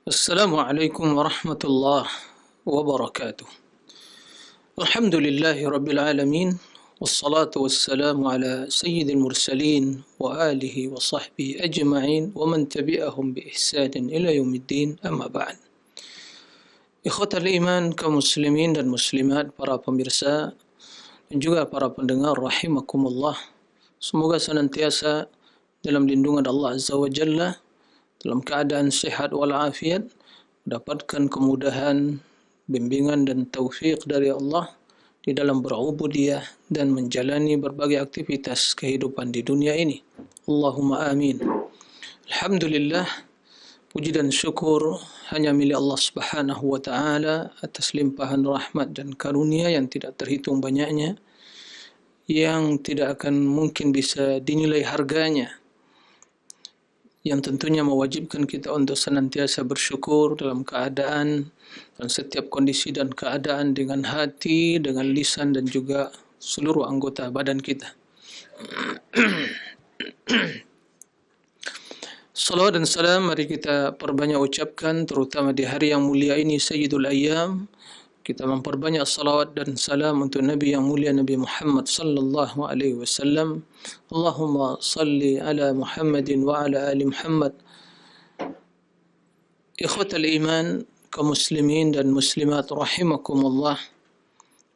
Assalamualaikum warahmatullahi wabarakatuh. Alhamdulillahi rabbil alamin. Wassalatu wassalamu ala sayyidil mursalin wa alihi wa sahbihi ajma'in wa man tabi'ahum bi ihsanin ila yaumiddin, amma ba'd. Ikhwatal iman, kaum muslimin dan muslimat, para pemirsa dan juga para pendengar rahimakumullah. Semoga senantiasa dalam lindungan Allah Azza wa Jalla, dalam keadaan sehat walafiat, mendapatkan kemudahan, bimbingan dan taufik dari Allah di dalam berubudiyah dan menjalani berbagai aktivitas kehidupan di dunia ini. Allahumma amin. Alhamdulillah, puji dan syukur hanya milik Allah Subhanahu wa taala atas limpahan rahmat dan karunia yang tidak terhitung banyaknya, yang tidak akan mungkin bisa dinilai harganya, yang tentunya mewajibkan kita untuk senantiasa bersyukur dalam keadaan dan setiap kondisi dan keadaan, dengan hati, dengan lisan dan juga seluruh anggota badan kita. Salawat dan salam mari kita perbanyak ucapkan, terutama di hari yang mulia ini, Sayyidul Ayyam. Kita memperbanyak salawat dan salam untuk Nabi yang mulia, Nabi Muhammad sallallahu alaihi wasallam. Allahumma salli ala Muhammadin wa ala ali Muhammad. Ikhwatal iman, kaum muslimin dan muslimat rahimakumullah.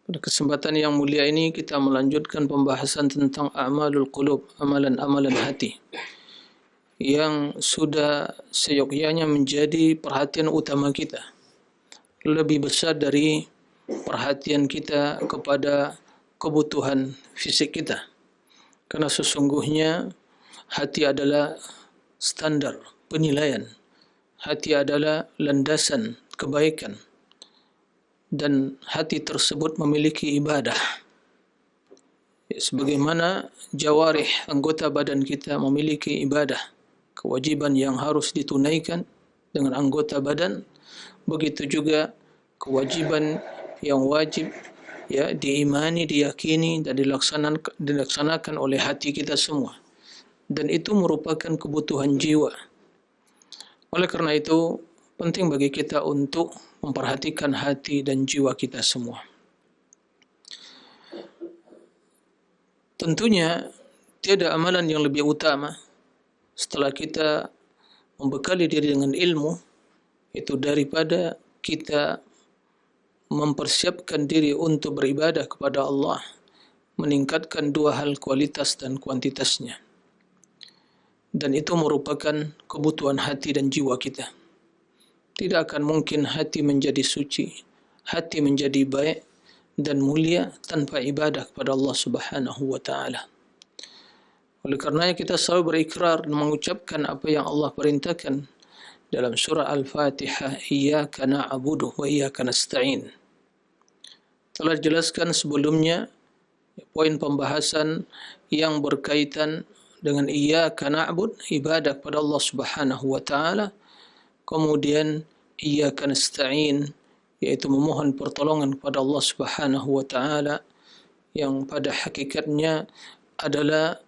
Pada kesempatan yang mulia ini kita melanjutkan pembahasan tentang a'malul qulub, amalan-amalan hati, yang sudah seyogyanya menjadi perhatian utama kita, lebih besar dari perhatian kita kepada kebutuhan fisik kita. Karena sesungguhnya hati adalah standar penilaian, hati adalah landasan kebaikan, dan hati tersebut memiliki ibadah. Sebagaimana jawarih, anggota badan kita, memiliki ibadah, kewajiban yang harus ditunaikan dengan anggota badan, begitu juga kewajiban yang wajib diimani, diyakini dan dilaksanakan oleh hati kita semua, dan itu merupakan kebutuhan jiwa. Oleh karena itu penting bagi kita untuk memperhatikan hati dan jiwa kita semua. Tentunya tiada amalan yang lebih utama setelah kita membekali diri dengan ilmu itu daripada kita mempersiapkan diri untuk beribadah kepada Allah, meningkatkan dua hal, kualitas dan kuantitasnya. Dan itu merupakan kebutuhan hati dan jiwa kita. Tidak akan mungkin hati menjadi suci, hati menjadi baik dan mulia tanpa ibadah kepada Allah Subhanahu wa taala. Oleh karenanya kita selalu berikrar dan mengucapkan apa yang Allah perintahkan dalam surah Al-Fatihah, Iyyaka na'budu wa iyyaka nasta'in. Telah dijelaskan sebelumnya poin pembahasan yang berkaitan dengan Iyyaka na'bud, ibadah kepada Allah Subhanahu wa taala. Kemudian Iyyaka nasta'in, yaitu memohon pertolongan kepada Allah Subhanahu wa taala, yang pada hakikatnya adalah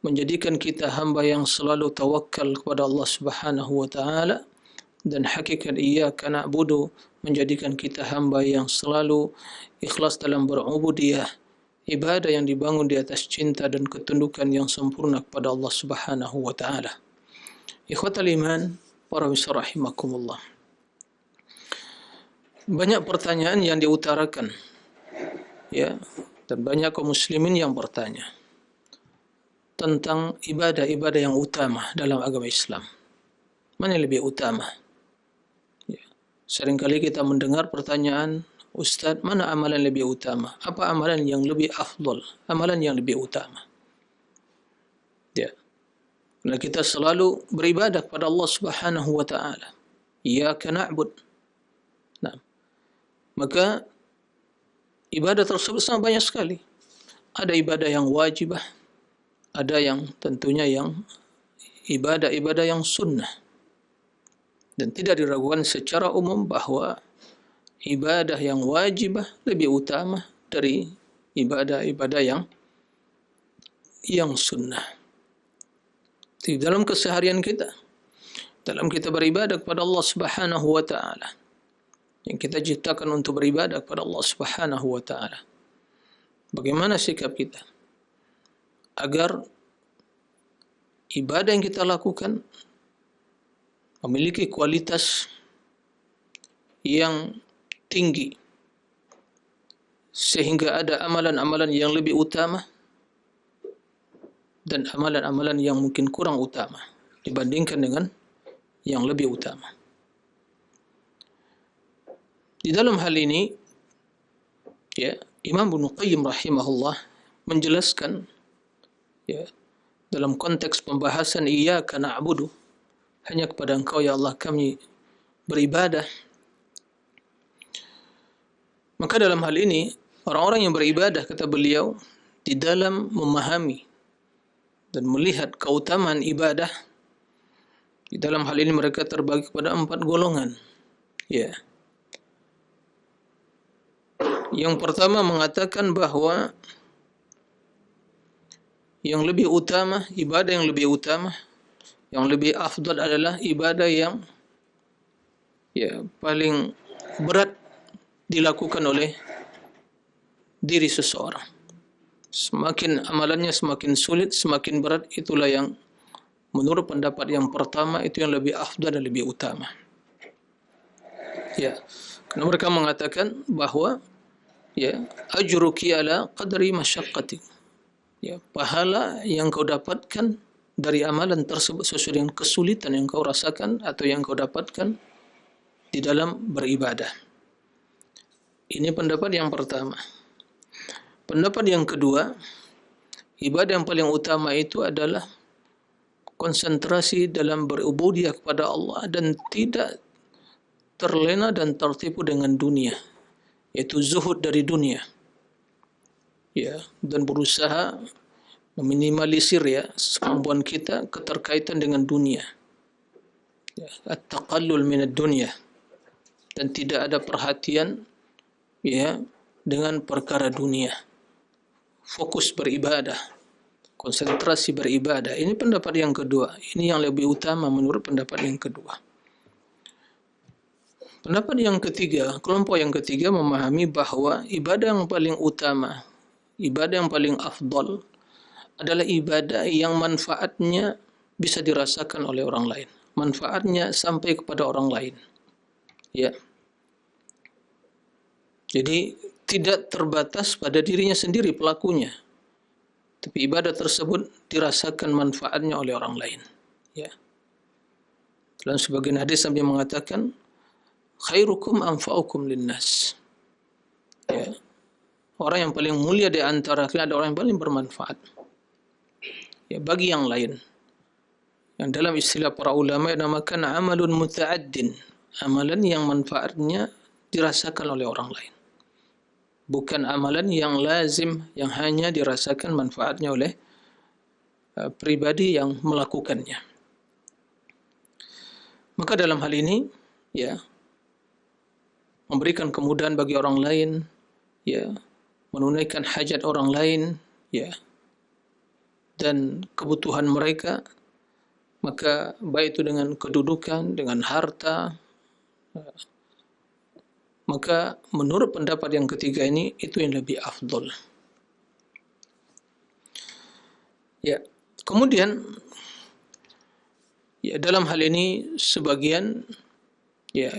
menjadikan kita hamba yang selalu tawakal kepada Allah Subhanahu wa taala, dan hakikat Iyyaka na'budu menjadikan kita hamba yang selalu ikhlas dalam berubudiyah, ibadah yang dibangun di atas cinta dan ketundukan yang sempurna kepada Allah Subhanahu wa taala. Ikhwatal iman, para pemirsa rahimakumullah. Banyak pertanyaan yang diutarakan, dan banyak kaum muslimin yang bertanya tentang ibadah-ibadah yang utama dalam agama Islam. Mana yang lebih utama? Seringkali kita mendengar pertanyaan, Ustaz, mana amalan lebih utama? Apa amalan yang lebih afdal? Amalan yang lebih utama. Karena kita selalu beribadah kepada Allah Subhanahu wa taala. Iyyaka na'bud. Nah, maka ibadah tersebut sangat banyak sekali. Ada ibadah yang wajibah, ada yang tentunya yang ibadah-ibadah yang sunnah. Dan tidak diragukan secara umum bahwa ibadah yang wajibah lebih utama dari ibadah-ibadah yang sunnah. Di dalam keseharian kita, dalam kita beribadah kepada Allah Subhanahu wa taala. Yang kita ciptakan untuk beribadah kepada Allah Subhanahu wa taala. Bagaimana sikap kita agar ibadah yang kita lakukan memiliki kualitas yang tinggi sehingga ada amalan-amalan yang lebih utama dan amalan-amalan yang mungkin kurang utama dibandingkan dengan yang lebih utama. Di dalam hal ini, ya, Imam Ibnu Qayyim rahimahullah menjelaskan, ya, dalam konteks pembahasan iyyaka na'budu, hanya kepada Engkau ya Allah kami beribadah. Maka dalam hal ini, orang-orang yang beribadah, kata beliau, di dalam memahami dan melihat keutamaan ibadah, di dalam hal ini mereka terbagi kepada 4 golongan. Ya. Yang pertama mengatakan bahwa yang lebih utama, ibadah yang lebih utama, yang lebih afdal adalah ibadah yang, ya, paling berat dilakukan oleh diri seseorang. Semakin amalannya semakin sulit, semakin berat, itulah yang menurut pendapat yang pertama itu yang lebih afdal dan lebih utama. Ya, karena mereka mengatakan bahwa, ya, ajruki ala qadri masyaqqati. Ya, pahala yang kau dapatkan dari amalan tersebut sesuai dengan kesulitan yang kau rasakan atau yang kau dapatkan di dalam beribadah. Ini pendapat yang pertama. Pendapat yang kedua, ibadah yang paling utama itu adalah konsentrasi dalam berubudiyah kepada Allah dan tidak terlena dan tertipu dengan dunia, yaitu zuhud dari dunia, ya, dan berusaha meminimalisir, ya, kemampuan kita keterkaitan dengan dunia, ya, at-taqallul minad dunya, dan tidak ada perhatian, ya, dengan perkara dunia. Fokus beribadah, konsentrasi beribadah. Ini pendapat yang kedua. Ini yang lebih utama menurut pendapat yang kedua. Pendapat yang ketiga, kelompok yang ketiga memahami bahwa ibadah yang paling utama, ibadah yang paling afdal adalah ibadah yang manfaatnya bisa dirasakan oleh orang lain. Manfaatnya sampai kepada orang lain. Ya. Jadi tidak terbatas pada dirinya sendiri pelakunya, tapi ibadah tersebut dirasakan manfaatnya oleh orang lain. Ya. Dalam sebagian hadis Nabi mengatakan, khairukum anfa'ukum linnas. Ya. Orang yang paling mulia di antara kalian adalah orang yang paling bermanfaat, ya, bagi yang lain. Yang dalam istilah para ulama dinamakan amalun muta'addin, amalan yang manfaatnya dirasakan oleh orang lain. Bukan amalan yang lazim, yang hanya dirasakan manfaatnya oleh pribadi yang melakukannya. Maka dalam hal ini, ya, memberikan kemudahan bagi orang lain, ya, menunaikan hajat orang lain, ya, dan kebutuhan mereka, maka baik itu dengan kedudukan, dengan harta, maka menurut pendapat yang ketiga ini, itu yang lebih afdol. Ya, kemudian, ya, dalam hal ini sebagian, ya,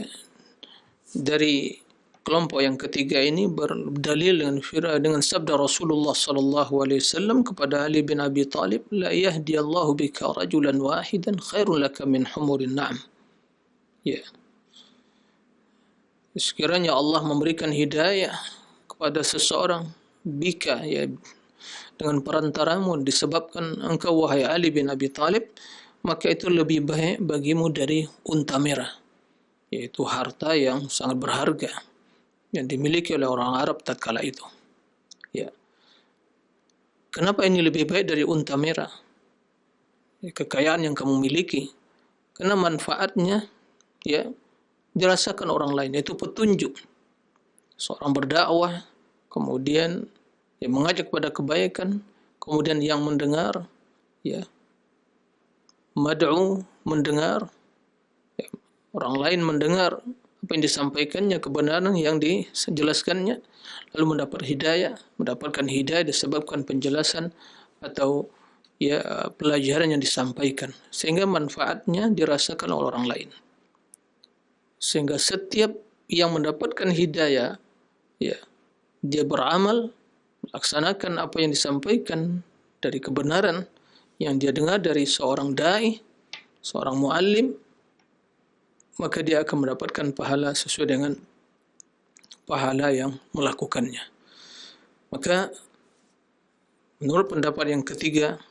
dari kelompok yang ketiga ini berdalil dengan sabda Rasulullah sallallahu alaihi wasallam kepada Ali bin Abi Thalib, la yahdiyallahu bika rajulan wahidan khairun laka min humurin na'am. Ya. Sekiranya Allah memberikan hidayah kepada seseorang bika, ya, dengan perantaramu, disebabkan engkau wahai Ali bin Abi Thalib, maka itu lebih baik bagimu dari unta merah, yaitu harta yang sangat berharga yang dimiliki oleh orang Arab tatkala itu. Ya. Kenapa ini lebih baik dari unta merah? Ya, kekayaan yang kamu miliki, karena manfaatnya, ya, dirasakan orang lain, yaitu petunjuk. Seorang berdakwah, kemudian, ya, mengajak pada kebaikan, kemudian yang mendengar, ya, mad'u mendengar, orang lain mendengar apa yang disampaikannya, kebenaran yang dijelaskannya, lalu mendapatkan hidayah disebabkan penjelasan atau pelajaran yang disampaikan, sehingga manfaatnya dirasakan oleh orang lain. Sehingga setiap yang mendapatkan hidayah, dia beramal, melaksanakan apa yang disampaikan dari kebenaran yang dia dengar dari seorang dai, seorang muallim, maka dia akan mendapatkan pahala sesuai dengan pahala yang melakukannya. Maka menurut pendapat yang ketiga,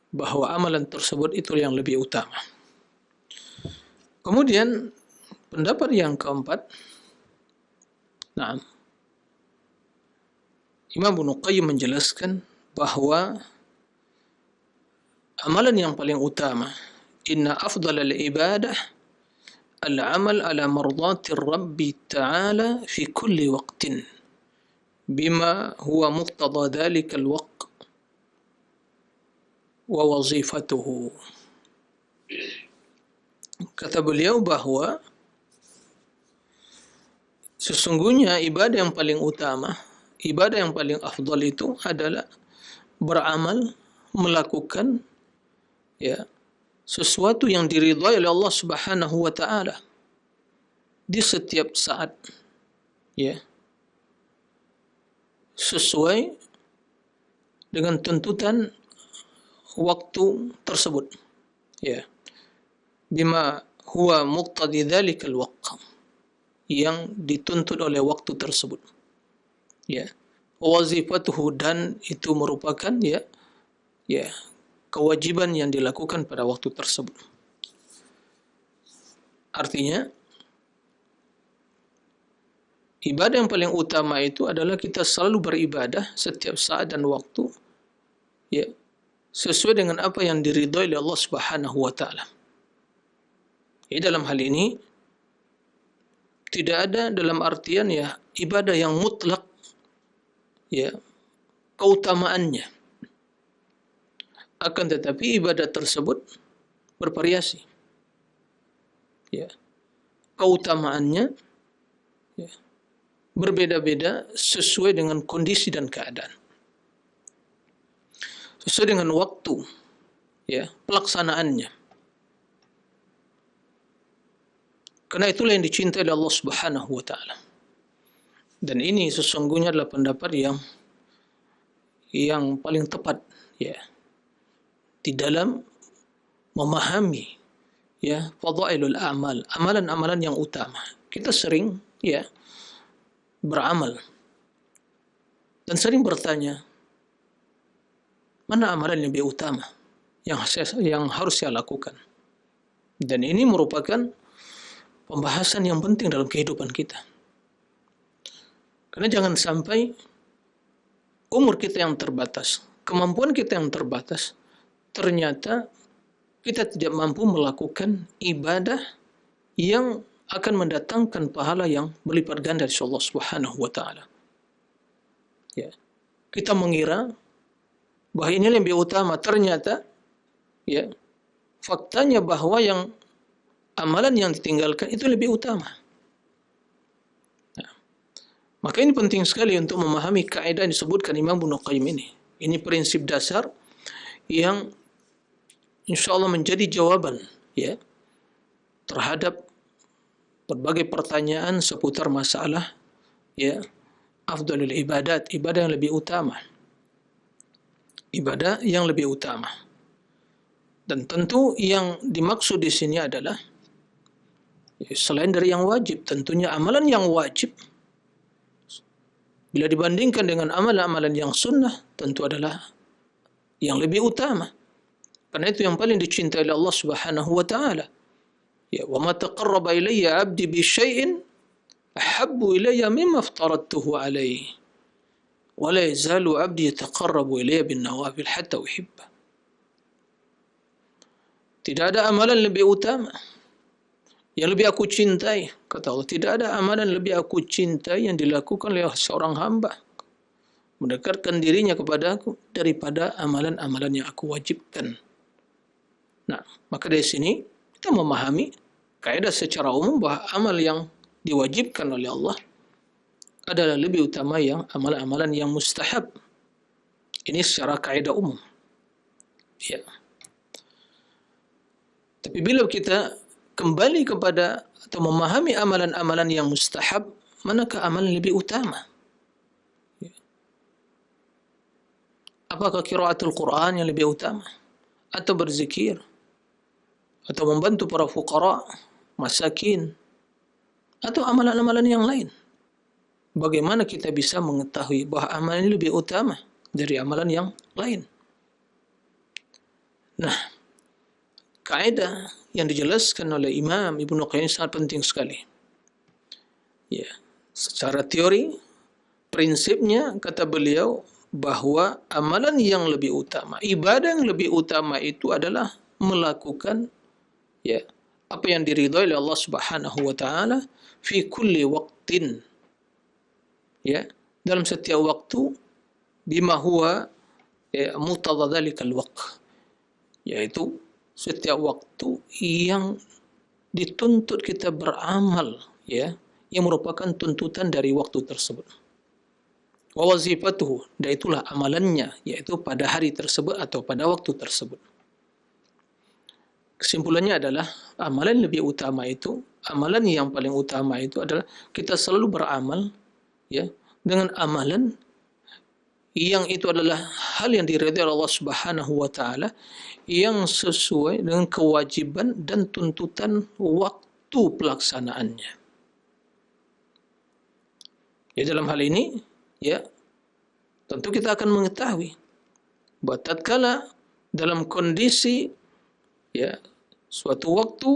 bahwa amalan tersebut itu yang lebih utama. Kemudian pendapat yang keempat, Imam Ibnu Qayyim menjelaskan bahwa amalan yang paling utama, inna afdalal ibadah al-amal ala mardati Rabbi ta'ala fi kulli waqtin bima huwa muqtada dhalika al-waqt wa wazifatuhu. Kata beliau bahwa sesungguhnya ibadah yang paling utama, ibadah yang paling afdal itu adalah beramal, melakukan sesuatu yang diridhai oleh Allah Subhanahu wa taala di setiap saat, sesuai dengan tuntutan waktu tersebut, bima huwa muqtadi dzalikal waqt, yang dituntut oleh waktu tersebut, wazifatuhu, dan itu merupakan kewajiban yang dilakukan pada waktu tersebut. Artinya ibadah yang paling utama itu adalah kita selalu beribadah setiap saat dan waktu, sesuai dengan apa yang diridhai oleh Allah Subhanahu wa taala. Dalam hal ini tidak ada dalam artian ibadah yang mutlak keutamaannya. Akan tetapi ibadah tersebut bervariasi. Keutamaannya berbeda-beda sesuai dengan kondisi dan keadaan. Sesuai dengan waktu pelaksanaannya. Karena itulah yang dicintai oleh Allah Subhanahu wa taala. Dan ini sesungguhnya adalah pendapat yang paling tepat di dalam memahami fadailul a'mal, amalan-amalan yang utama. Kita sering beramal dan sering bertanya, mana amalan yang lebih utama yang harus saya lakukan? Dan ini merupakan pembahasan yang penting dalam kehidupan kita. Karena jangan sampai umur kita yang terbatas, kemampuan kita yang terbatas, ternyata kita tidak mampu melakukan ibadah yang akan mendatangkan pahala yang berlipat ganda dari Allah Subhanahu wa taala. Kita mengira bahwa ini lebih utama, ternyata faktanya bahwa yang amalan yang ditinggalkan itu lebih utama. Maka ini penting sekali untuk memahami kaidah yang disebutkan Imam Ibnu Qayyim ini. Ini prinsip dasar yang insya Allah menjadi jawaban terhadap berbagai pertanyaan seputar masalah afdalul ibadat, ibadah yang lebih utama. Ibadah yang lebih utama. Dan tentu yang dimaksud di sini adalah selain dari yang wajib, tentunya amalan yang wajib bila dibandingkan dengan amalan-amalan yang sunnah tentu adalah yang lebih utama. Karena itu yang paling dicintai oleh Allah Subhanahu wa taala. Wa ma taqarraba ilayya 'abdi bi syai'in ahabbu ilayya mimma aftaradtuhu alayhi. Wa la yazalu 'abdi yataqarrabu ilayya bin nawafil hatta uhibba. Tidak ada amalan lebih utama yang lebih aku cintai, kata Allah. Tidak ada amalan lebih aku cintai yang dilakukan oleh seorang hamba mendekatkan dirinya kepada aku daripada amalan-amalan yang aku wajibkan. Nah, maka dari sini kita memahami kaidah secara umum bahwa amal yang diwajibkan oleh Allah adalah lebih utama yang amalan-amalan yang mustahab. Ini secara kaidah umum. Ya. Tapi bila kita kembali kepada atau memahami amalan-amalan yang mustahab, manakah amalan lebih utama? Ya. Apakah qiraatul Quran yang lebih utama? Atau berzikir? Atau membantu para fuqara, masakin? Atau amalan-amalan yang lain? Bagaimana kita bisa mengetahui bahawa amalan ini lebih utama dari amalan yang lain? Nah, kaidah yang dijelaskan oleh Imam Ibnu Qayyim sangat penting sekali. Ya, secara teori, prinsipnya kata beliau bahawa amalan yang lebih utama, ibadah yang lebih utama itu adalah melakukan ya apa yang diridhai oleh Allah Subhanahu wa taala fi kulli waqtin. Ya, dalam setiap waktu bima huwa muqtada dzalikal waqt, yaitu setiap waktu yang dituntut kita beramal, ya, yang merupakan tuntutan dari waktu tersebut. Wa wazifatuhu, dan itulah amalannya, yaitu pada hari tersebut atau pada waktu tersebut. Kesimpulannya adalah amalan lebih utama itu, amalan yang paling utama itu adalah kita selalu beramal, ya, dengan amalan yang itu adalah hal yang diridhai Allah Subhanahu wa taala, yang sesuai dengan kewajiban dan tuntutan waktu pelaksanaannya. Ya, dalam hal ini, ya, tentu kita akan mengetahui bahawa tatkala dalam kondisi ya suatu waktu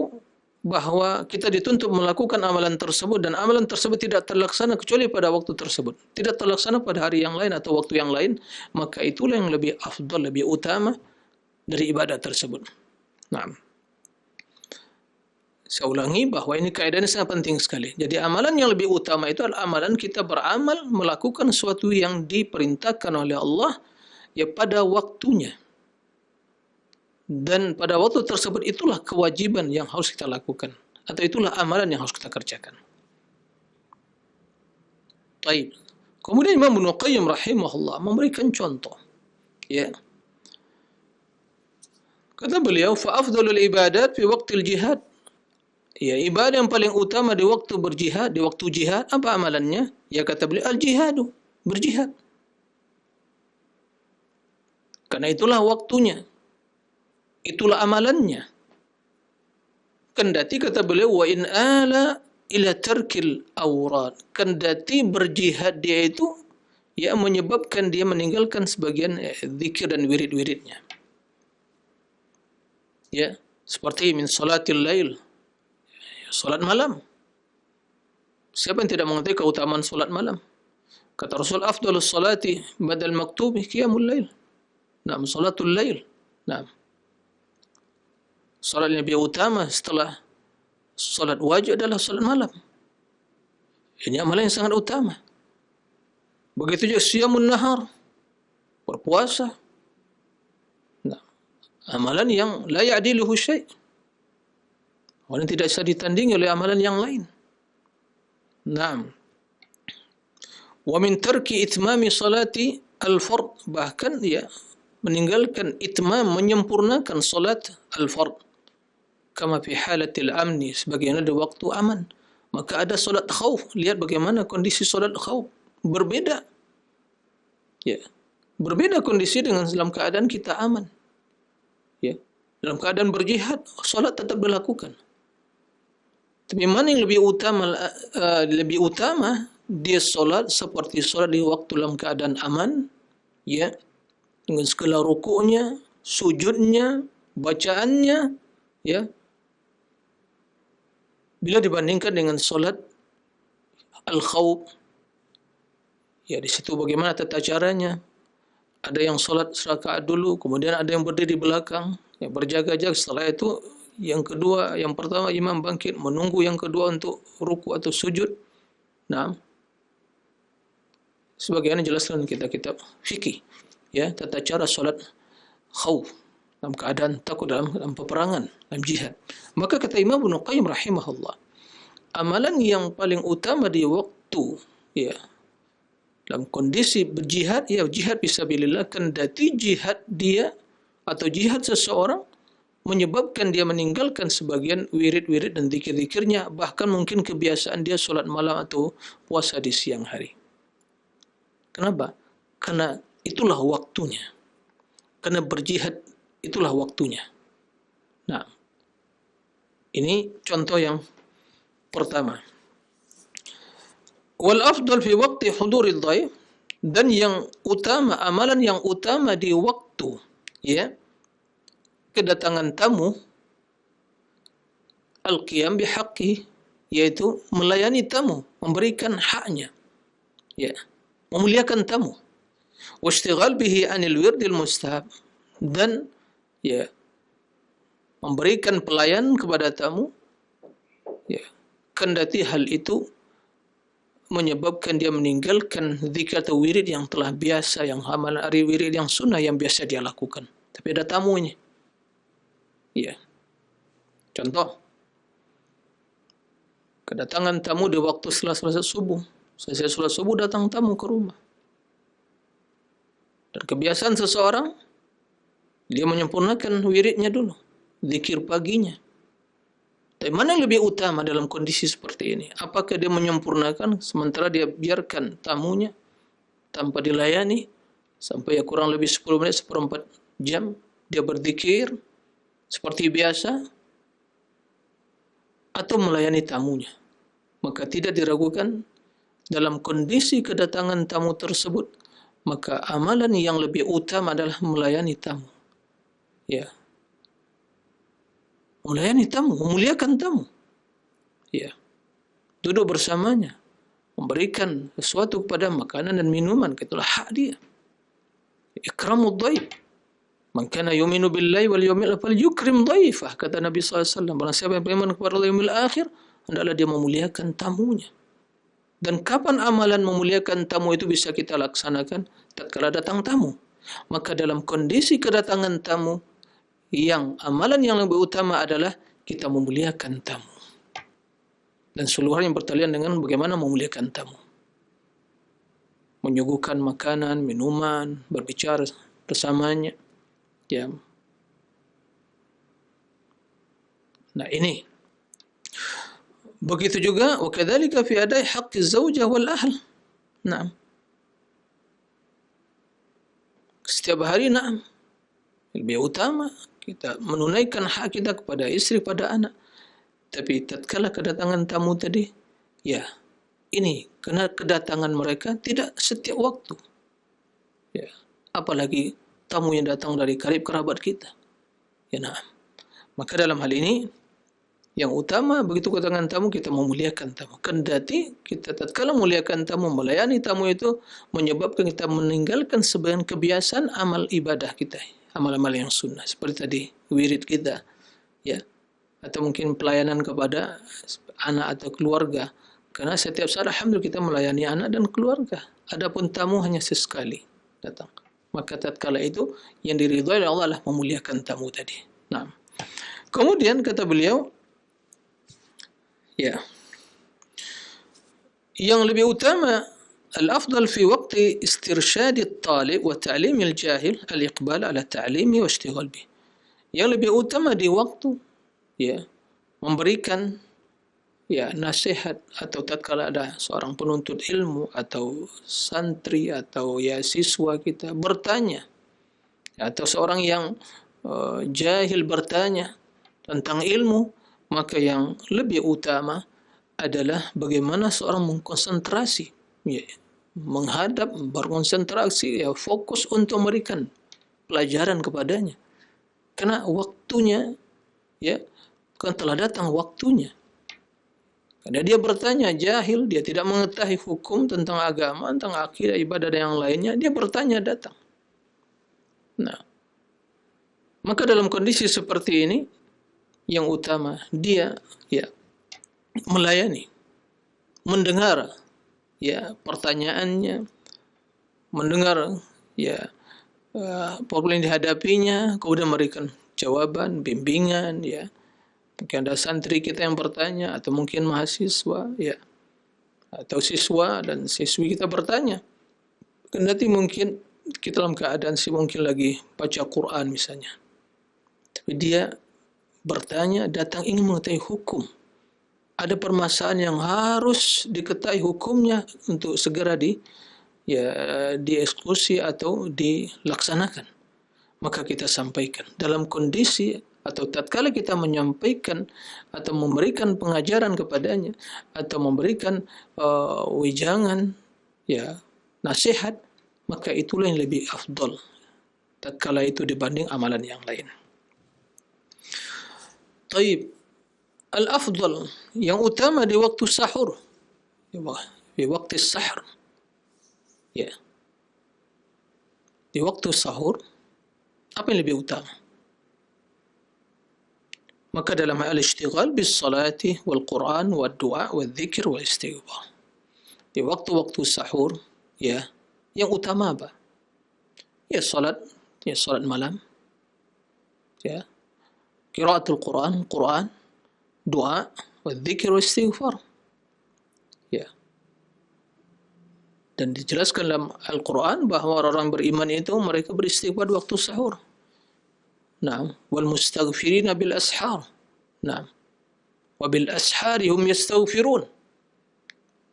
bahawa kita dituntut melakukan amalan tersebut dan amalan tersebut tidak terlaksana kecuali pada waktu tersebut, tidak terlaksana pada hari yang lain atau waktu yang lain, maka itulah yang lebih afdal, lebih utama dari ibadah tersebut. Nah, saya ulangi bahawa ini kaidah ini sangat penting sekali. Jadi amalan yang lebih utama itu adalah amalan kita beramal melakukan sesuatu yang diperintahkan oleh Allah ya pada waktunya. Dan pada waktu tersebut itulah kewajiban yang harus kita lakukan, atau itulah amalan yang harus kita kerjakan. Baik. Kemudian Imam Ibnu Qayyim rahimahullah memberikan contoh. Ya. Kata beliau, fa afdalul ibadat fi waqtil jihad. Ya, ibadah yang paling utama di waktu berjihad, di waktu jihad, apa amalannya? Ya, kata beliau, al-jihadu, berjihad. Karena itulah waktunya. Itulah amalannya. Kendati kata beliau, wa in ala ila tarkil awrad. Kendati berjihad dia itu ya menyebabkan dia meninggalkan sebagian zikir dan wirid-wiridnya. Ya, seperti min salatil lail, salat malam. Siapa yang tidak mengetahui keutamaan salat malam? Kata Rasul, afdalus salati badal maktubi qiyamul lail. Naam, salatul lail. Naam. Salat yang lebih utama setelah salat wajib adalah salat malam. Ini amalan yang sangat utama. Begitu juga siyamun nahar, berpuasa. Nah, amalan yang la ya'diluhu syai'. Amalan tidak bisa ditandingi oleh amalan yang lain. Naam. Wa min tarki itmami salati al-fard, bahkan ya meninggalkan itmam, menyempurnakan salat al-fard. Kama fi halatil amni, sebagaimana di waktu aman. Maka ada solat khauf. Lihat bagaimana kondisi solat khauf. Berbeda. Ya. Berbeda kondisi dengan dalam keadaan kita aman. Ya. Dalam keadaan berjihad, solat tetap dilakukan. Tapi mana yang lebih utama dia solat seperti solat di waktu dalam keadaan aman, ya, dengan segala rukuknya, sujudnya, bacaannya, ya, bila dibandingkan dengan solat al-khawf, ya di situ bagaimana tata caranya? Ada yang solat serakaat dulu, kemudian ada yang berdiri di belakang, ya, berjaga-jaga. Setelah itu yang kedua, yang pertama imam bangkit, menunggu yang kedua untuk ruku atau sujud. Nah, sebagaimana jelaskan kita kitab fikih, ya, tata cara solat khawf. dalam keadaan takut dalam peperangan, dalam jihad. Maka kata Imam Ibnu Qayyim rahimahullah, amalan yang paling utama di waktu, ya, dalam kondisi berjihad, ya jihad fisabilillah, kendati jihad dia atau jihad seseorang menyebabkan dia meninggalkan sebagian wirid-wirid dan zikir-zikirnya, bahkan mungkin kebiasaan dia solat malam atau puasa di siang hari. Kenapa? Karena itulah waktunya. Karena berjihad itulah waktunya. Nah, ini contoh yang pertama. Wal afdal fi waqti huduril dhaif, dan yang utama, amalan yang utama di waktu, ya, kedatangan tamu, al-qiyam bihaqqi, yaitu melayani tamu, memberikan haknya, ya, memuliakan tamu. Washtighal bihi anil wirdil mustahab, dan ya, memberikan pelayan kepada tamu, ya, kendati hal itu menyebabkan dia meninggalkan zikir atau wirid yang telah biasa, yang amalan hari wirid yang sunnah yang biasa dia lakukan. Tapi ada tamunya. Ya. Contoh, kedatangan tamu di waktu setelah selesai subuh. Selesai sholat subuh datang tamu ke rumah. Dan kebiasaan seseorang, dia menyempurnakan wiridnya dulu, zikir paginya. Tapi mana yang lebih utama dalam kondisi seperti ini? Apakah dia menyempurnakan sementara dia biarkan tamunya tanpa dilayani sampai ya kurang lebih 10 menit, seperempat jam dia berzikir seperti biasa, atau melayani tamunya? Maka tidak diragukan dalam kondisi kedatangan tamu tersebut, maka amalan yang lebih utama adalah melayani tamu. Ya. Melayani tamu, memuliakan tamu. Ya. Duduk bersamanya, memberikan sesuatu kepada makanan dan minuman, itulah hak dia. Ikramud dhaif. Man kana yu'minu billahi wal yawmil akhir falyukrim dhaifah, kata Nabi SAW. Barang siapa yang beriman kepada Allah yaumil akhir, hendaklah dia memuliakan tamunya. Dan kapan amalan memuliakan tamu itu bisa kita laksanakan? Tatkala datang tamu. Maka dalam kondisi kedatangan tamu, yang amalan yang lebih utama adalah kita memuliakan tamu. Dan seluruhnya bertalian dengan bagaimana memuliakan tamu. Menyuguhkan makanan, minuman, berbicara bersamanya. Ya. Nah ini. Begitu juga, wa kadzalika fi adai haqqi zaujah wal ahl. Naam. Setiap hari, naam, lebih utama kita menunaikan hak kita kepada istri, pada anak. Tapi tatkala kedatangan tamu tadi, ya, ini karena kedatangan mereka tidak setiap waktu. Ya, apalagi tamu yang datang dari karib kerabat kita. Ya, nah. Maka dalam hal ini yang utama begitu kedatangan tamu kita memuliakan tamu. Kendati kita tatkala memuliakan tamu, melayani tamu itu menyebabkan kita meninggalkan sebagian kebiasaan amal ibadah kita, amal-amal yang sunnah seperti tadi wirid kita, ya, atau mungkin pelayanan kepada anak atau keluarga. Karena setiap saat alhamdulillah kita melayani anak dan keluarga. Adapun tamu hanya sesekali datang. Maka tatkala itu yang diridhai oleh Allah adalah memuliakan tamu tadi. Nah, kemudian kata beliau, ya, yang lebih utama, al-afdal fi waqti istirsyad at-talib wa ta'lim al-jahil al-iqbal ala ta'limi wa ishtighal bih. Yang lebih utama di waktu, ya, memberikan, ya, nasihat, atau tatkala ada seorang penuntut ilmu atau santri atau ya siswa kita bertanya, atau seorang yang jahil bertanya tentang ilmu, maka yang lebih utama adalah bagaimana seorang mengkonsentrasi, ya, menghadap, berkonsentrasi, ya, fokus untuk memberikan pelajaran kepadanya. Karena waktunya, ya, kan telah datang waktunya. Karena dia bertanya, jahil, dia tidak mengetahui hukum tentang agama, tentang akidah, ibadah dan yang lainnya, dia bertanya datang. Nah, maka dalam kondisi seperti ini, yang utama dia, ya, melayani, mendengar, ya, pertanyaannya, mendengar, ya, problem yang dihadapinya, kemudian memberikan jawaban, bimbingan, ya. Mungkin ada santri kita yang bertanya, atau mungkin mahasiswa, ya, atau siswa dan siswi kita bertanya. Nanti mungkin kita dalam keadaan mungkin lagi baca Quran misalnya, tapi dia bertanya, datang ingin mengetahui hukum. Ada permasalahan yang harus diketahui hukumnya untuk segera dieksekusi atau dilaksanakan. Maka kita sampaikan dalam kondisi atau tatkala kita menyampaikan atau memberikan pengajaran kepadanya atau memberikan wejangan, ya, nasihat, maka itulah yang lebih afdal tatkala itu dibanding amalan yang lain. Taib, al-afdal yang utama di waktu sahur, di waktu sahur, ya, di waktu sahur, apa yang lebih utama? Maka dalam al-ishtighal bis salati wal Quran wal du'a wal dzikir wal istighfar. Di waktu-waktu sahur, ya, yang utama apa? Ya salat malam, ya, qiraatul Quran, doa, wal dzikir wal istighfar. Ya. Dan dijelaskan dalam Al-Quran bahawa orang beriman itu mereka beristighfar waktu sahur. Naam, wal mustaghfirina bil ashar. Naam. Wa bil ashari hum yastaghfirun.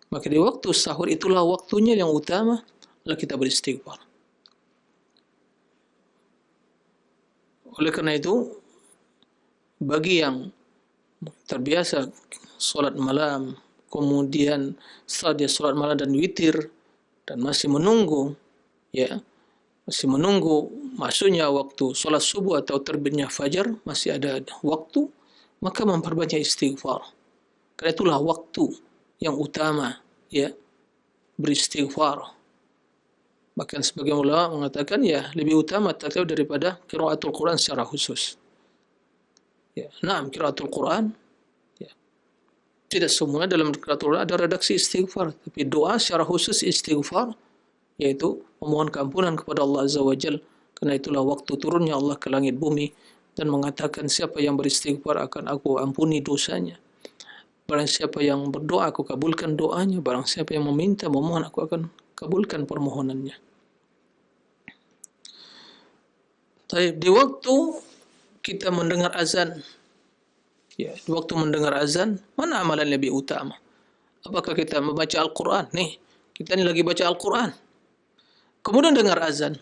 Maka di waktu sahur itulah waktunya yang utama adalah kita beristighfar. Oleh karena itu, bagi yang terbiasa solat malam, kemudian setelah dia solat malam dan witir, dan masih menunggu, ya, masih menunggu masuknya waktu solat subuh atau terbitnya fajar, masih ada waktu, maka memperbanyak istighfar. Karena itulah waktu yang utama, ya, beristighfar. Bahkan sebagian ulama mengatakan, ya, lebih utama daripada qiraatul Quran secara khusus. Ya, naam, qiraatul Quran, ya, tidak semua dalam qiraatul Quran ada redaksi istighfar, tapi doa secara khusus istighfar, yaitu memohon keampunan kepada Allah Azza wa Jalla. Karena itulah waktu turunnya Allah ke langit bumi dan mengatakan, siapa yang beristighfar akan aku ampuni dosanya. Barang siapa yang berdoa aku kabulkan doanya, barang siapa yang meminta memohon aku akan kabulkan permohonannya. Tapi di waktu kita mendengar azan, ya, di waktu mendengar azan, mana amalan lebih utama? Apakah kita membaca Al-Quran? Nih, kita ini lagi baca Al-Quran. Kemudian dengar azan.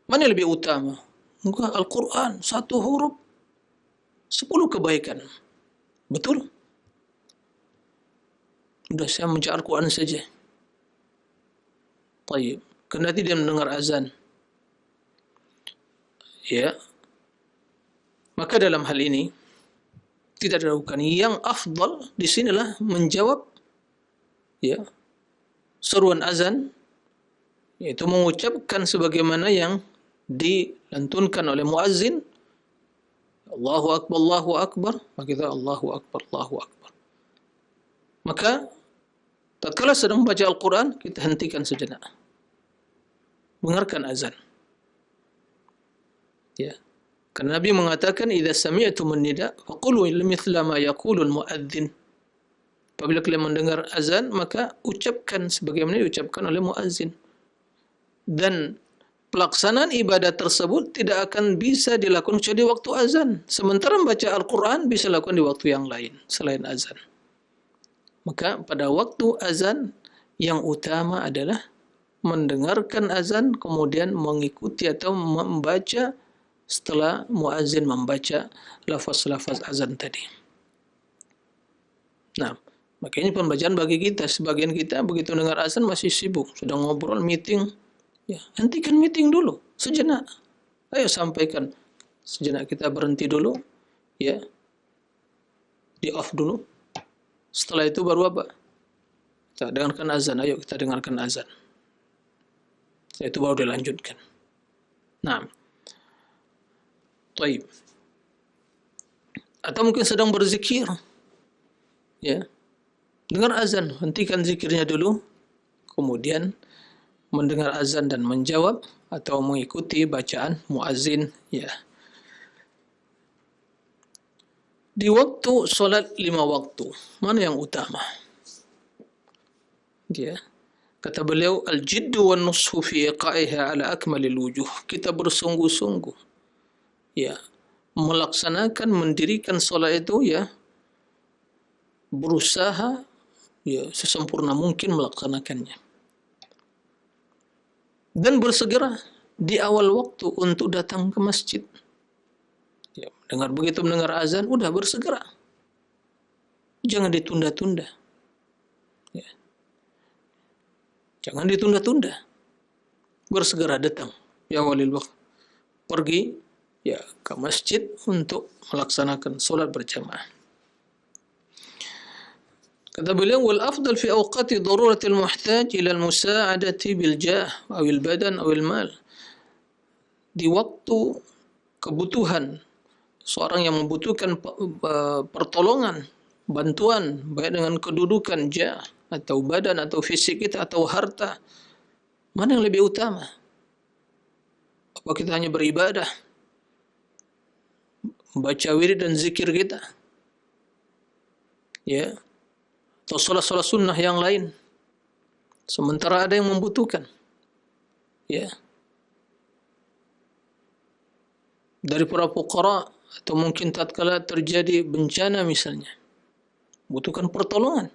Mana yang lebih utama? Enggak, Al-Quran, 1 huruf, 10 kebaikan. Betul? Sudah, saya membaca Al-Quran saja. Tayyib. Kendati dia mendengar azan, ya, maka dalam hal ini tidak diragukan yang afdal di sinilah menjawab, ya, seruan azan, yaitu mengucapkan sebagaimana yang dilantunkan oleh muazzin, Allahu Akbar, Allahu Akbar, maka kita Allahu Akbar, Allahu Akbar. Maka tatkala sedang membaca Al-Quran, kita hentikan sejenak, dengarkan azan. Ya, karena Nabi mengatakan, "Idza sami'tumun nida faqulu mithla ma yaqulul muadzin." Apabila kalian mendengar azan, maka ucapkan sebagaimana diucapkan oleh muazzin. Dan pelaksanaan ibadah tersebut tidak akan bisa dilakukan kecuali di waktu azan. Sementara membaca Al-Quran bisa dilakukan di waktu yang lain selain azan. Maka pada waktu azan yang utama adalah mendengarkan azan, kemudian mengikuti atau membaca setelah muazzin membaca lafaz-lafaz azan tadi. Nah, makanya pembacaan bagi kita, sebagian kita begitu dengar azan masih sibuk, sedang ngobrol, meeting, ya, hentikan meeting dulu, sejenak. Ayo sampaikan, sejenak kita berhenti dulu, ya, di off dulu. Setelah itu baru apa? Kita dengarkan azan, ayo kita dengarkan azan. Setelah itu baru dilanjutkan. Nah, taib. Atau mungkin sedang berzikir, ya, dengar azan, hentikan zikirnya dulu, kemudian mendengar azan dan menjawab, atau mengikuti bacaan muazzin, ya. Di waktu solat 5 waktu, mana yang utama? Ya. Kata beliau, al-jiddu wan nushu fi iqa'iha ala akmalil wujuh. Kita bersungguh-sungguh, ya, melaksanakan, mendirikan solat itu, ya, berusaha, ya, sesempurna mungkin melaksanakannya. Dan bersegera di awal waktu untuk datang ke masjid. Ya, begitu mendengar azan, udah bersegera. Jangan ditunda-tunda. Ya. Jangan ditunda-tunda. Bersegera datang. Ya walil waqt. Pergi, ya, ke masjid untuk melaksanakan solat berjamaah. Kata beliau, wal afdal fi awqati daruratil muhtaj ila al-musa'adati bil jah aw al badan aw al mal. Di waktu kebutuhan seorang yang membutuhkan pertolongan, bantuan, baik dengan kedudukan jah atau badan atau fisik kita atau harta, mana yang lebih utama? Apa kita hanya beribadah, membaca wirid dan zikir kita, ya, atau solat-solat sunnah yang lain, sementara ada yang membutuhkan, ya, dari para fuqara, atau mungkin tatkala terjadi bencana misalnya, butuhkan pertolongan,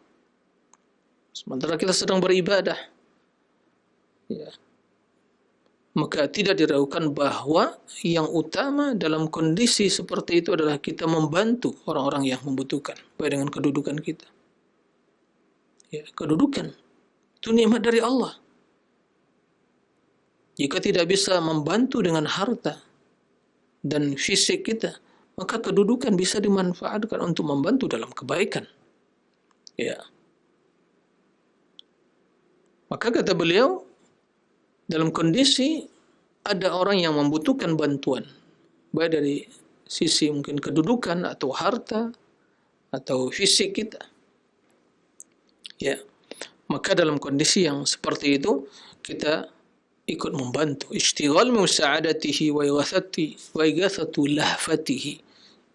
sementara kita sedang beribadah, ya, maka tidak diragukan bahwa yang utama dalam kondisi seperti itu adalah kita membantu orang-orang yang membutuhkan, baik dengan kedudukan kita. Ya, kedudukan itu nikmat dari Allah. Jika tidak bisa membantu dengan harta dan fisik kita, maka kedudukan bisa dimanfaatkan untuk membantu dalam kebaikan. Ya. Maka kata beliau, dalam kondisi ada orang yang membutuhkan bantuan, baik dari sisi mungkin kedudukan atau harta atau fisik kita, ya, maka dalam kondisi yang seperti itu kita ikut membantu. Ishtighal musa'adatihi wa igathatu lahfatihi,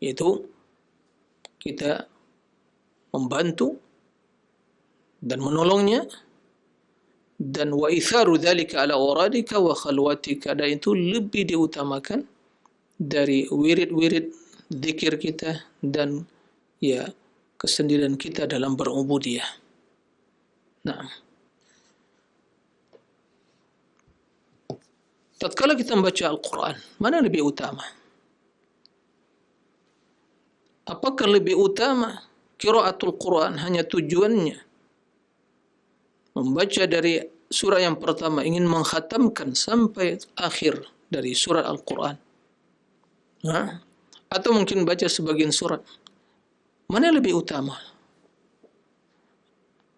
itu kita membantu dan menolongnya, dan wa itharu dzalika ala uradika wa khalwatika, dan itu lebih diutamakan dari wirid-wirid zikir kita dan, ya, kesendirian kita dalam berubudiyah. Nah, tatkala kita membaca Al-Quran, mana yang lebih utama? Apakah lebih utama qiraatul Quran, hanya tujuannya membaca dari surah yang pertama, ingin mengkhatamkan sampai akhir dari surah Al-Quran, atau mungkin baca sebagian surat, mana yang lebih utama?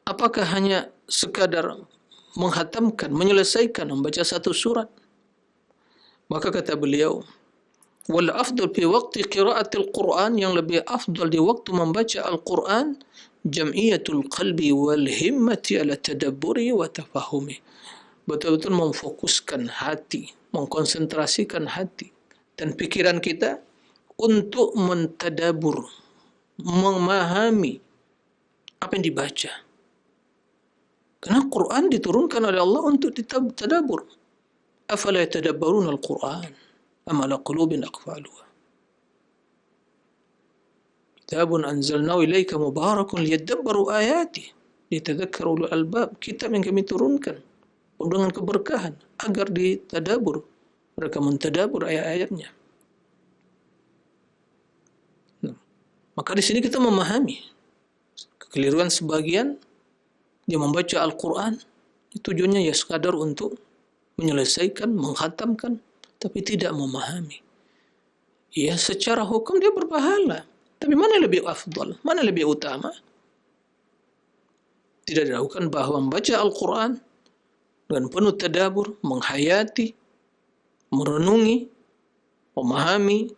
Apakah hanya sekadar menghatamkan, menyelesaikan, membaca satu surat? Maka kata beliau, wal afdal fi waqti qiraatil Quran, yang lebih afdal di waktu membaca Al-Quran, jam'iyatul qalbi wal himmati ala tadabburi wa tafahumi. Betul-betul memfokuskan hati, mengkonsentrasikan hati dan pikiran kita untuk mentadabur, memahami apa yang dibaca. Karena Quran diturunkan oleh Allah untuk ditadabur. Afala yatadabbaruna al-Quran am ala qulubin aqfaluha. Kitabun anzalnahu ilaika mubarakun liyadabbaru ayatih litadhakkaru ulul albab. Kitab yang kami turunkan dengan keberkahan agar ditadabur, mereka mentadabur ayat-ayatnya. Nah, maka di sini kita memahami kekeliruan sebagian dia membaca Al-Quran, tujuannya ya sekadar untuk menyelesaikan, menghatamkan, tapi tidak memahami. Ya, secara hukum dia berpahala, tapi mana yang lebih afdal, mana yang lebih utama? Tidak diragukan bahwa membaca Al-Quran dengan penuh tadabur, menghayati, merenungi, memahami,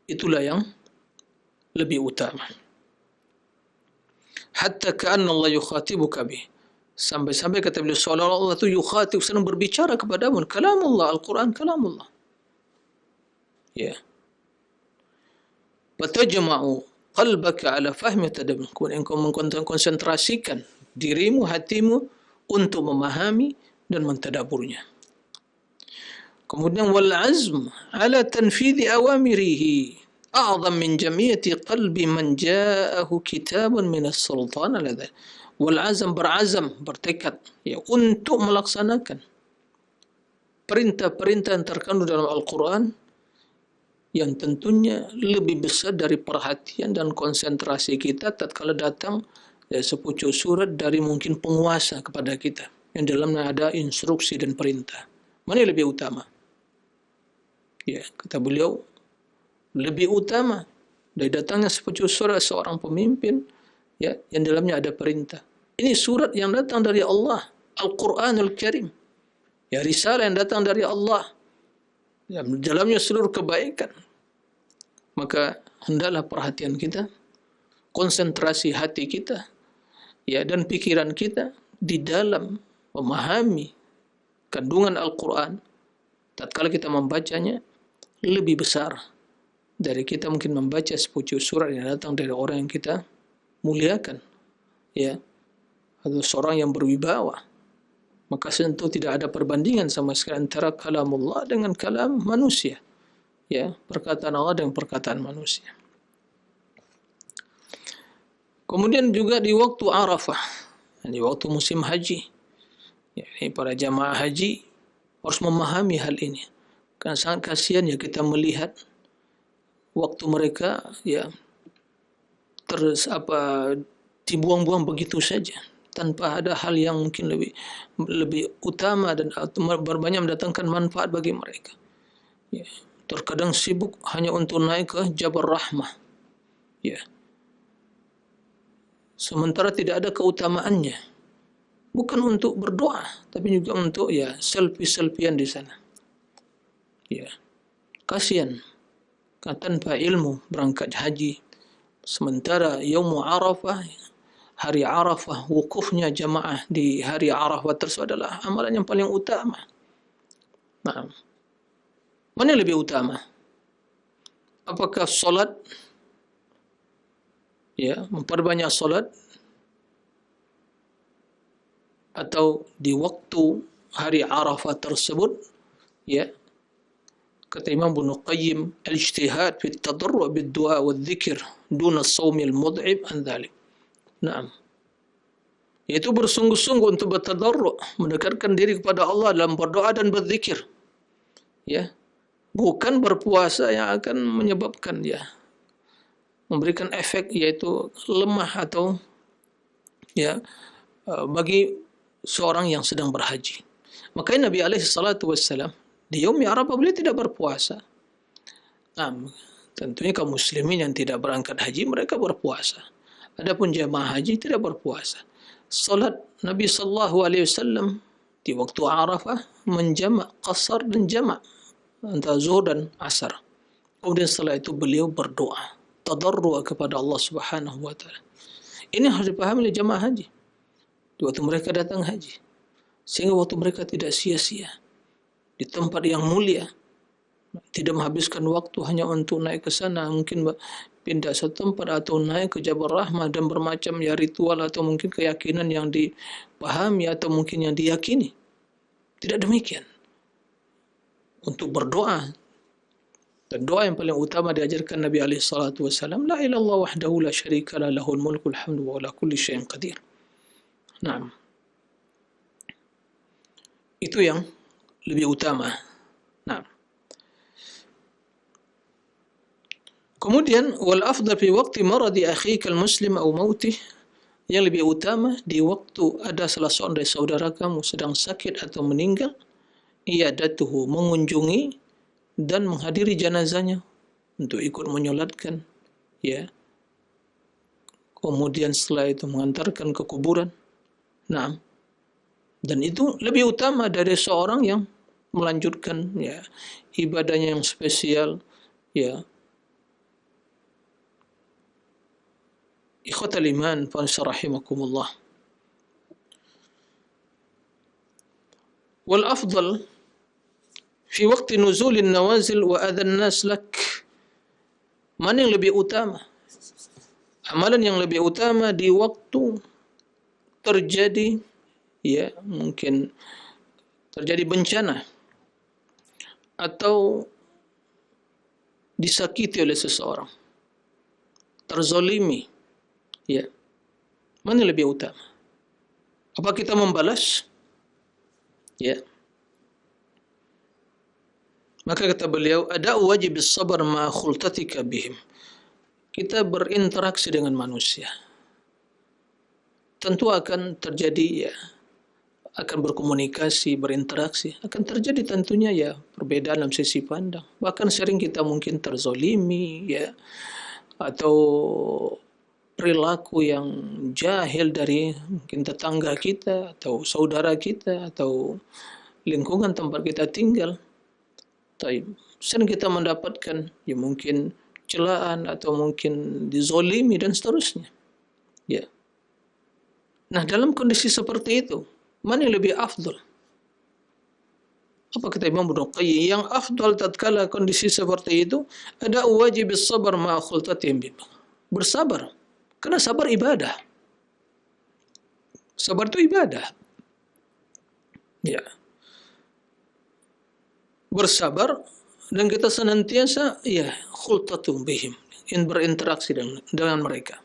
itulah yang lebih utama. Hatta ka'anna Allah yukhatibuka bih, Sampai-sampai kata beliau, seolah-olah Allah itu yukhatib, sedang berbicara kepadamu. Kalamullah, Al-Quran kalamullah. Ya. Watajma'u qalbaka ala fahmi tadabbur. Engkau mengkonsentrasikan dirimu, hatimu untuk memahami dan mentadaburnya. Kemudian wal azm ala tanfidhi awamirihi a'zam min jamiyati qalbi man ja'ahu kitabun min as-sultan ala dhalik. Wal azm, berazam, bertekad ya untuk melaksanakan perintah-perintah yang terkandung dalam Al-Quran, yang tentunya lebih besar dari perhatian dan konsentrasi kita tatkala datang sepucuk surat dari mungkin penguasa kepada kita yang dalamnya ada instruksi dan perintah. Mana yang lebih utama? Ya, kata beliau, lebih utama dari datangnya sepucuk surat seorang pemimpin ya yang dalamnya ada perintah. Ini surat yang datang dari Allah, Al-Quranul Karim. Ya, risalah yang datang dari Allah, yang dalamnya seluruh kebaikan. Maka hendaklah perhatian kita, konsentrasi hati kita, ya, dan pikiran kita di dalam memahami kandungan Al-Quran tatkala kita membacanya lebih besar dari kita mungkin membaca sepucuk surat yang datang dari orang yang kita muliakan, ya, atau seorang yang berwibawa. Maka tentu tidak ada perbandingan sama sekali antara kalamullah dengan kalam manusia, ya, perkataan Allah dengan perkataan manusia. Kemudian juga di waktu Arafah, di waktu musim haji, ya, ini para jamaah haji harus memahami hal ini. Karena sangat kasihan ya kita melihat waktu mereka ya dibuang-buang begitu saja tanpa ada hal yang mungkin lebih utama dan berbanyak mendatangkan manfaat bagi mereka. Ya, terkadang sibuk hanya untuk naik ke Jabal Rahmah. Ya. Sementara tidak ada keutamaannya. Bukan untuk berdoa, tapi juga untuk ya selfie-selfian di sana. Ya. Kasihan. Tanpa ilmu berangkat haji. Sementara Yaumul Arafah, hari Arafah, wukufnya jamaah di hari Arafah tersebut adalah amalan yang paling utama. Nah, mana yang lebih utama? Apakah solat, ya, memperbanyak solat, atau di waktu hari Arafah tersebut, ya, kata Imam Ibnu Qayyim, al-ijtihad fi at-tadarru' bid-du'a wadh-dhikr duna as-shaum al-mud'ib an dhalik. Naam. Yaitu bersungguh-sungguh untuk bertadarru', mendekatkan diri kepada Allah dalam berdoa dan berzikir. Ya. Bukan berpuasa yang akan menyebabkan dia memberikan efek yaitu lemah atau ya bagi seorang yang sedang berhaji. Makanya Nabi alaihi salatu wassalam di Yaum Arafah beliau tidak berpuasa. Nah, tentunya kaum muslimin yang tidak berangkat haji mereka berpuasa. Adapun jamaah haji tidak berpuasa. Salat Nabi sallallahu alaihi wasallam di waktu Arafah menjamak qasar dan jamak antara zuhur dan asar. Kemudian setelah itu beliau berdoa, tadarru' kepada Allah Subhanahu wa taala. Ini harus dipahami oleh jamaah haji di waktu mereka datang haji, sehingga waktu mereka tidak sia-sia di tempat yang mulia, tidak menghabiskan waktu hanya untuk naik ke sana, mungkin pindah satu tempat atau naik ke Jabal Rahmah dan bermacam ya ritual atau mungkin keyakinan yang dipahami atau mungkin yang diyakini. Tidak demikian. Untuk berdoa, dan doa yang paling utama diajarkan Nabi alaihi salatu wasallam, la ilaha illallah wahdahu la syarika lah, lahul mulkul hamdu wa ala kulli syai'in qadir. Naam. Itu yang lebih utama. Nah. Kemudian wal afdal fi waqti maradi akhika al-muslim atau mautih, yang lebih utama di waktu ada salah seorang dari saudara kamu sedang sakit atau meninggal, iadatuhu, mengunjungi dan menghadiri jenazahnya untuk ikut menyolatkan, ya. Kemudian setelah itu mengantarkan ke kuburan. Nah. Dan itu lebih utama dari seorang yang melanjutkan ya ibadahnya yang spesial, ya. Ikhwatal iman fa rahimakumullah. wal afdal fi waqti nuzulin nawazil wa adhan nas lak. Mana yang lebih utama? Amalan yang lebih utama di waktu terjadi, ya, mungkin terjadi bencana atau disakiti oleh seseorang, terzolimi, ya. Mana yang lebih utama? Apa kita membalas? Ya. Maka kata beliau, ada wajib sabar ma khultatika bihim. Kita berinteraksi dengan manusia. Tentu akan terjadi, ya, akan berkomunikasi, berinteraksi, akan terjadi tentunya, ya, perbedaan dalam sisi pandang. Bahkan sering kita mungkin terzolimi, ya, atau perilaku yang jahil dari mungkin tetangga kita atau saudara kita atau lingkungan tempat kita tinggal. Sering kita mendapatkan, ya, mungkin celaan atau mungkin dizolimi dan seterusnya. Ya. Nah, dalam kondisi seperti itu, mana yang lebih afdal? Apa kata Imam Ibnu Qayyim? Yang afdal tatkala kondisi seperti itu, ada wajib sabar ma khultatihim. Bersabar. Karena sabar ibadah. Sabar itu ibadah. Ya. Bersabar dan kita senantiasa, ya, khultatum bihim, in berinteraksi dengan mereka.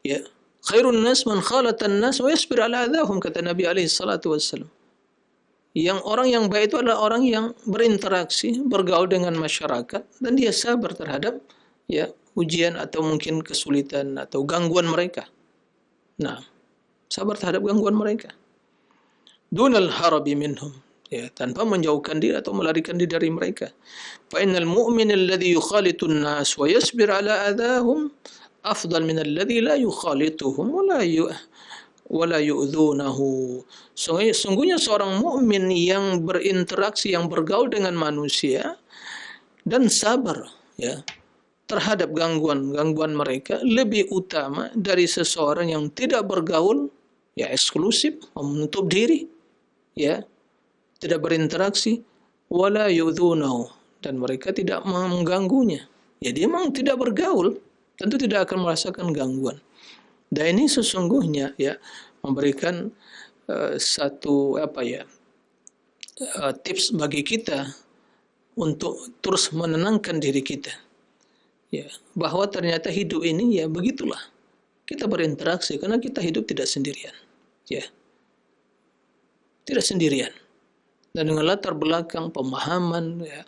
Ya. Khairun nas man khalatan nas wa yasbir ala adahum, kata Nabi alaihi salatu wassalam. Yang orang yang baik itu adalah orang yang berinteraksi, bergaul dengan masyarakat dan dia sabar terhadap, ya, ujian atau mungkin kesulitan atau gangguan mereka. Nah, sabar terhadap gangguan mereka. Dunal harabi minhum, ya, tanpa menjauhkan diri atau melarikan diri dari mereka. Fa innal mu'min alladhi yukhalitun nas wa yasbir ala adahum afdal min alladhi la yukhalituhum wa la yu'dhunahu. Sungguhnya seorang mukmin yang berinteraksi, yang bergaul dengan manusia dan sabar, ya, terhadap gangguan mereka lebih utama dari seseorang yang tidak bergaul, ya, eksklusif, menutup diri, ya, tidak berinteraksi, wala yu'dhunahu, dan mereka tidak mengganggunya. Ya, dia memang tidak bergaul, tentu tidak akan merasakan gangguan. Dan ini sesungguhnya, ya, memberikan satu tips bagi kita untuk terus menenangkan diri kita, ya, bahwa ternyata hidup ini, ya, begitulah, kita berinteraksi karena kita hidup tidak sendirian, ya, tidak sendirian, dan dengan latar belakang pemahaman, ya,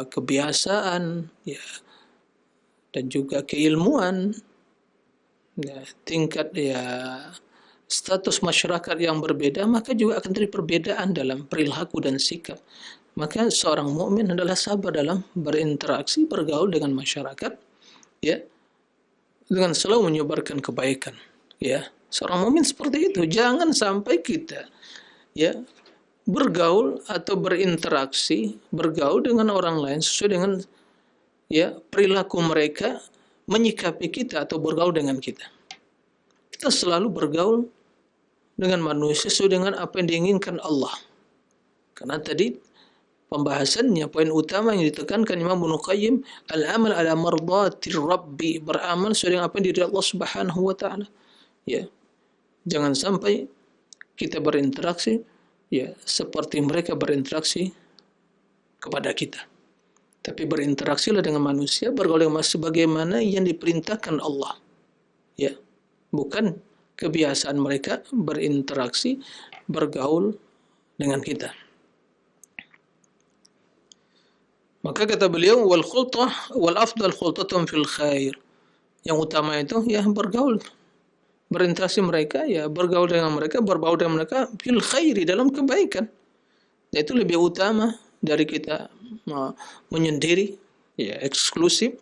kebiasaan, ya, dan juga keilmuan, ya, tingkat, ya, status masyarakat yang berbeda, maka juga akan terjadi perbedaan dalam perilaku dan sikap. Maka seorang mukmin adalah sabar dalam berinteraksi, bergaul dengan masyarakat, ya, dengan selalu menyebarkan kebaikan. Ya, seorang mukmin seperti itu. Jangan sampai kita, ya, bergaul atau berinteraksi, bergaul dengan orang lain sesuai dengan, ya, perilaku mereka menyikapi kita atau bergaul dengan kita. Kita selalu bergaul dengan manusia sesuai dengan apa yang diinginkan Allah. Karena tadi pembahasannya, poin utama yang ditekankan Imam Ibnu Qayyim, al-amal ala mardatir rabbi, beramal sesuai dengan apa yang diri Allah Subhanahu wa taala. Ya. Jangan sampai kita berinteraksi, ya, seperti mereka berinteraksi kepada kita. Tapi berinteraksilah dengan manusia, bergaul dengan manusia sebagaimana yang diperintahkan Allah. Ya. Bukan kebiasaan mereka berinteraksi, bergaul dengan kita. Maka kata beliau, wal khultah wal afdal khultatun fil khair. Yang utama itu, ya, bergaul, berinteraksi mereka, ya, bergaul dengan mereka, berbaur dengan mereka fil khairi, dalam kebaikan. Itu lebih utama dari kita menyendiri, ya, eksklusif.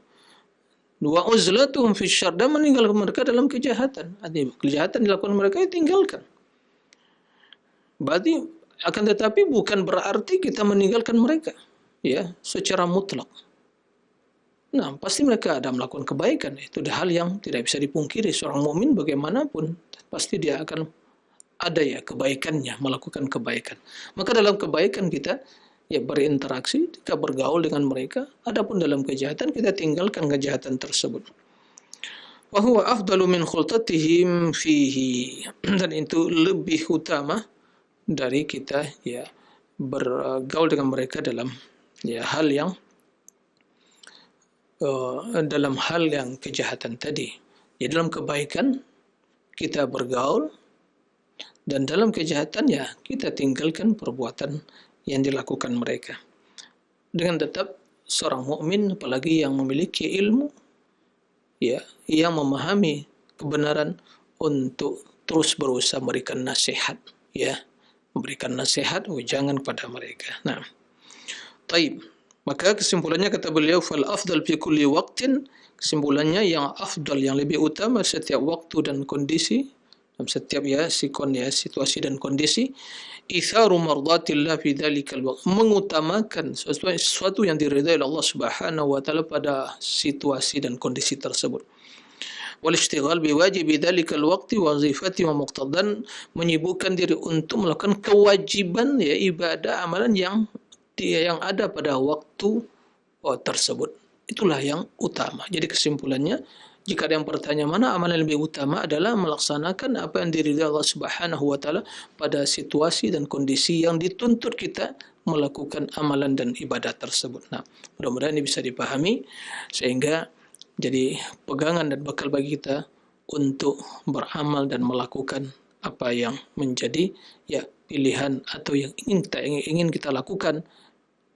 Wa uzlatuhum fi syarr, dan meninggalkan mereka dalam kejahatan. Artinya kejahatan dilakukan mereka, tinggalkan. Berarti akan tetapi bukan berarti kita meninggalkan mereka, ya, secara mutlak. Nah, pasti mereka ada melakukan kebaikan. Itu hal yang tidak bisa dipungkiri. Seorang mukmin bagaimanapun pasti dia akan ada ya kebaikannya, melakukan kebaikan. Maka dalam kebaikan kita ya berinteraksi, kita bergaul dengan mereka. Adapun dalam kejahatan kita tinggalkan kejahatan tersebut. Wa huwa afdalu min khultatihim fihi. Dan itu lebih utama dari kita ya bergaul dengan mereka dalam ya hal yang kejahatan tadi. Ya dalam kebaikan kita bergaul, dan dalam kejahatan ya kita tinggalkan perbuatan yang dilakukan mereka. Dengan tetap seorang mukmin, apalagi yang memiliki ilmu, ya, yang memahami kebenaran, untuk terus berusaha memberikan nasihat, ya, memberikan nasihat, wejangan kepada mereka. Nah, taib. Maka kesimpulannya kata beliau, fal afdal fi kulli waqtin, kesimpulannya yang afdal, yang lebih utama setiap waktu dan kondisi, dalam setiap ya situasi dan kondisi, itharu mardatillah fi dzalikal waqt, mengutamakan sesuatu yang diridai oleh Allah Subhanahu wa taala pada situasi dan kondisi tersebut. Wal ishtighal biwajibi dzalikal waqti wazifati wa muqtadan, menyibukkan diri untuk melakukan kewajiban ya ibadah amalan yang ada pada waktu tersebut. Itulah yang utama. Jadi kesimpulannya, jika ada yang bertanya mana amalan yang lebih utama, adalah melaksanakan apa yang diridai Allah Subhanahu wa taala pada situasi dan kondisi yang dituntut kita melakukan amalan dan ibadah tersebut. Nah, mudah-mudahan ini bisa dipahami sehingga jadi pegangan dan bekal bagi kita untuk beramal dan melakukan apa yang menjadi ya pilihan atau yang ingin kita lakukan,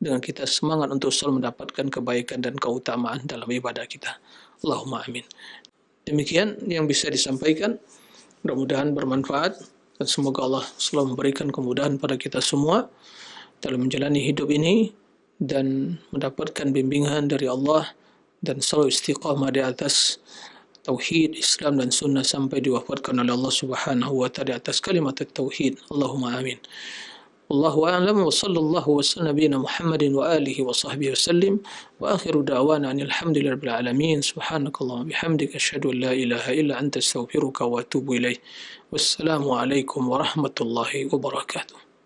dengan kita semangat untuk selalu mendapatkan kebaikan dan keutamaan dalam ibadah kita. Allahumma amin. Demikian yang bisa disampaikan, mudah-mudahan bermanfaat, dan semoga Allah selalu memberikan kemudahan pada kita semua dalam menjalani hidup ini dan mendapatkan bimbingan dari Allah, dan selalu istiqamah di atas tauhid, Islam dan sunnah sampai diwafatkan oleh Allah Subhanahu wa taala atas kalimat tauhid. Allahumma amin. Wallahu a'lam, wa sallallahu wa sallam nabiyina Muhammadin wa alihi wa sahbihi wasallim, wa akhiru da'wana alhamdulillahi rabbil alamin. Subhanakallahumma bihamdika asyhadu an la ilaha illa anta astaghfiruka wa atubu ilaik. Wassalamu alaikum warahmatullahi wabarakatuh.